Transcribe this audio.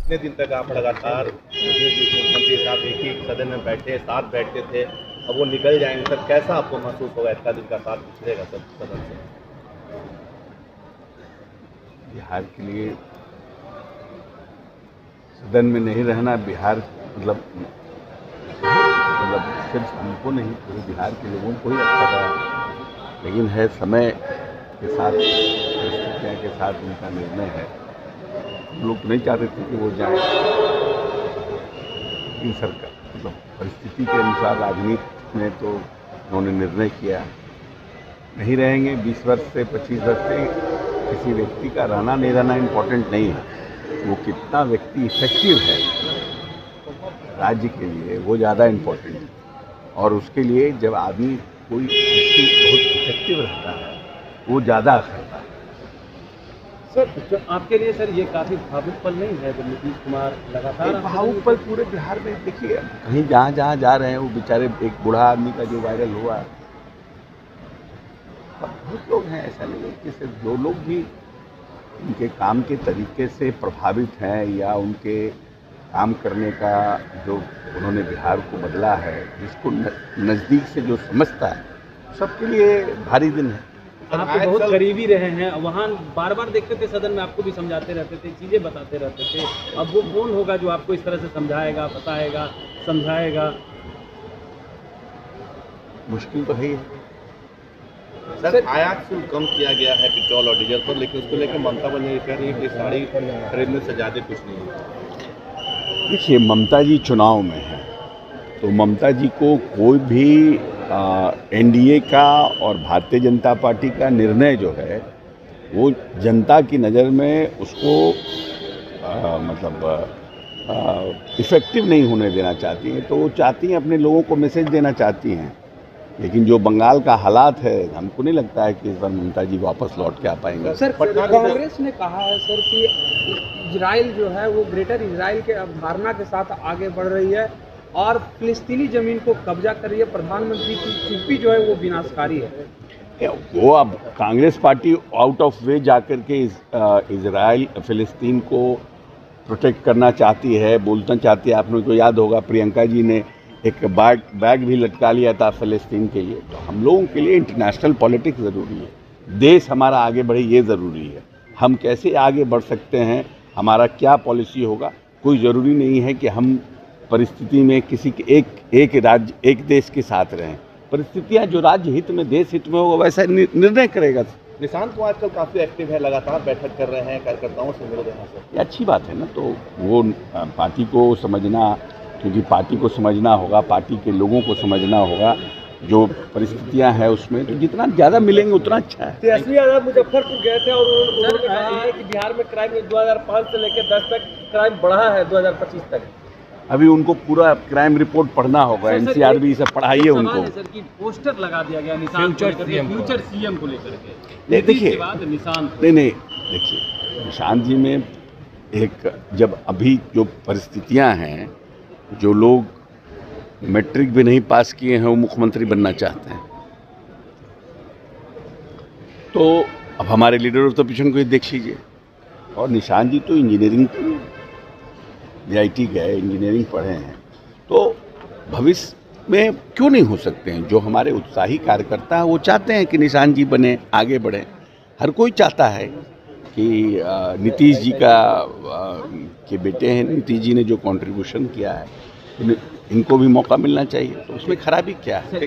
इतने दिन तक आप लगातार मुख्यमंत्री साहब एक ही सदन में बैठे, साथ बैठते थे, अब वो निकल जाएंगे सर, कैसा आपको महसूस होगा? इतना दिन का साथ पिछड़ेगा सब सदन से। बिहार के लिए सदन में नहीं रहना बिहार मतलब सिर्फ हमको नहीं पूरे बिहार के लोगों को ही अच्छा लगा, लेकिन है समय के साथ परिस्थितियों के साथ उनका निर्णय है। हम लोग तो नहीं चाहते थे कि वो जाए, लेकिन सरकार मतलब परिस्थिति के अनुसार राजनीति में तो उन्होंने निर्णय किया नहीं रहेंगे। 20 वर्ष से 25 वर्ष से किसी व्यक्ति का रहना नहीं रहना इम्पोर्टेंट नहीं है, वो कितना व्यक्ति इफेक्टिव है राज्य के लिए वो ज़्यादा इम्पोर्टेंट है। और उसके लिए जब आदमी कोई व्यक्ति बहुत इफेक्टिव रहता है वो ज़्यादा करता है। सर आपके लिए सर ये काफ़ी भावुक पल नहीं है जब नीतीश कुमार लगातार भावुक पल पूरे बिहार में देखिए, कहीं जहाँ जहाँ जा रहे हैं वो बेचारे, एक बूढ़ा आदमी का जो वायरल हुआ, बहुत लोग हैं, ऐसा नहीं है कि सिर्फ जो लोग भी उनके काम के तरीके से प्रभावित हैं या उनके काम करने का जो उन्होंने बिहार को बदला है, जिसको नज़दीक से जो समझता है, सबके लिए भारी दिन है। आप तो बहुत करीबी रहे हैं, वहाँ बार बार देखते थे सदन में, आपको भी समझाते रहते थे, चीज़ें बताते रहते थे। अब वो कौन होगा जो आपको इस तरह से समझाएगा, बताएगा, समझाएगा? मुश्किल तो है ही है। सर आयात शुल्क कम किया गया है पेट्रोल और डीजल पर, लेकिन उसको लेकर ममता बनर्जी कह रही है कि साड़ी खरीदने से ज़्यादा कुछ नहीं है। देखिए, ममता जी चुनाव में है, तो ममता जी को कोई भी एनडीए का और भारतीय जनता पार्टी का निर्णय जो है वो जनता की नज़र में उसको इफ़ेक्टिव नहीं होने देना चाहती हैं। तो वो चाहती हैं, अपने लोगों को मैसेज देना चाहती हैं, लेकिन जो बंगाल का हालात है, हमको नहीं लगता है कि इस बार ममता जी वापस लौट के आ पाएंगे। सर कांग्रेस ने कहा है सर कि इजराइल जो है वो ग्रेटर इजराइल के अवधारणा के साथ आगे बढ़ रही है और फिलिस्तीनी ज़मीन को कब्जा कर रही है। प्रधानमंत्री की चुप्पी जो है वो विनाशकारी है। वो अब कांग्रेस पार्टी आउट ऑफ वे जाकर के इजराइल फिलिस्तीन को प्रोटेक्ट करना चाहती है, बोलना चाहती है। आपने को याद होगा प्रियंका जी ने एक बैग भी लटका लिया था फ़लस्तीन के लिए। तो हम लोगों के लिए इंटरनेशनल पॉलिटिक्स ज़रूरी है, देश हमारा आगे बढ़े ये ज़रूरी है। हम कैसे आगे बढ़ सकते हैं, हमारा क्या पॉलिसी होगा, कोई ज़रूरी नहीं है कि हम परिस्थिति में किसी के एक राज्य एक देश के साथ रहें। परिस्थितियाँ जो राज्य हित में देश हित में होगा वैसा निर्णय करेगा। निशांत को आजकल काफ़ी एक्टिव है, लगातार बैठक कर रहे हैं, कार्यकर्ताओं से मिल रहे हैं सर। ये अच्छी बात है ना। तो वो पार्टी को समझना, क्योंकि पार्टी को समझना होगा, पार्टी के लोगों को समझना होगा जो परिस्थितियां हैं उसमें, तो जितना ज़्यादा मिलेंगे उतना अच्छा है। तेजस्वी यादव मुजफ्फरपुर गए थे और उन्होंने कहा है कि बिहार में क्राइम 2005 से लेकर 10 तक क्राइम बढ़ा है 2025 तक। अभी उनको पूरा क्राइम रिपोर्ट पढ़ना होगा, एनसीआरबी से पढ़ाइए उनको। सर की पोस्टर लगा दिया गया निशान फ्यूचर सीएम को लेकर के। नहीं देखिए, निशांत नहीं देखिए, निशांत जी में एक, जब अभी जो परिस्थितियां हैं, जो लोग मैट्रिक भी नहीं पास किए हैं वो मुख्यमंत्री बनना चाहते हैं, तो अब हमारे लीडर ऑफ द ऑपोजिशन को ही देख लीजिए। और निशांत जी तो इंजीनियरिंग IIT गए, इंजीनियरिंग पढ़े हैं, तो भविष्य में क्यों नहीं हो सकते हैं। जो हमारे उत्साही कार्यकर्ता हैं वो चाहते हैं कि निशांत जी बने, आगे बढ़ें। हर कोई चाहता है कि नीतीश जी के बेटे हैं, नीतीश जी ने जो कंट्रीब्यूशन किया है इनको भी मौका मिलना चाहिए, तो उसमें खराबी क्या है।